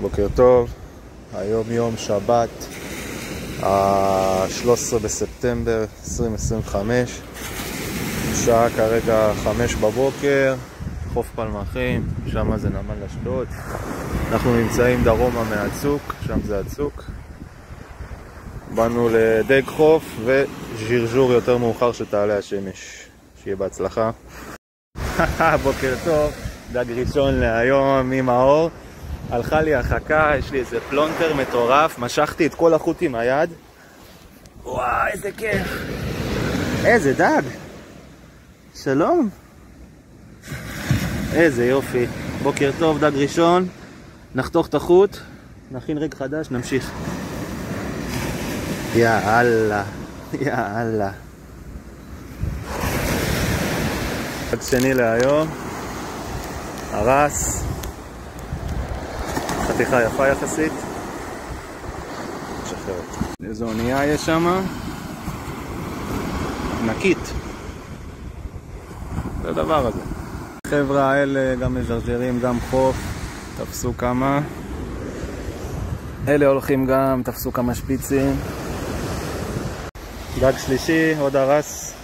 בוקר טוב, היום יום שבת, ה-13 בספטמבר 2025, שעה כרגע 5 בבוקר, חוף פלמחים, שם זה נמל אשדוד. אנחנו נמצאים דרומה מהצוק, שם זה הצוק. באנו לדג חוף וז'ירז'ור יותר מאוחר שתעלה השמש. שיהיה בהצלחה. בוקר טוב, דג ראשון להיום עם האור. הלכה לי החכה, יש לי איזה פלונטר מטורף, משכתי את כל החוט עם היד. וואי, איזה כיף. איזה דג. שלום. איזה יופי. בוקר טוב, דג ראשון. נחתוך את החוט, נכין ריג חדש, נמשיך. יאללה, יאללה. דג שני להיום. הרס. חתיכה יפה יחסית. שחררת. איזו אונייה יש שם. ענקית. זה הדבר הזה. החבר'ה האלה גם מז'רג'רים, גם חוף. תפסו כמה. אלה הולכים גם, תפסו כמה שפיצים. דג שלישי, עוד הרס.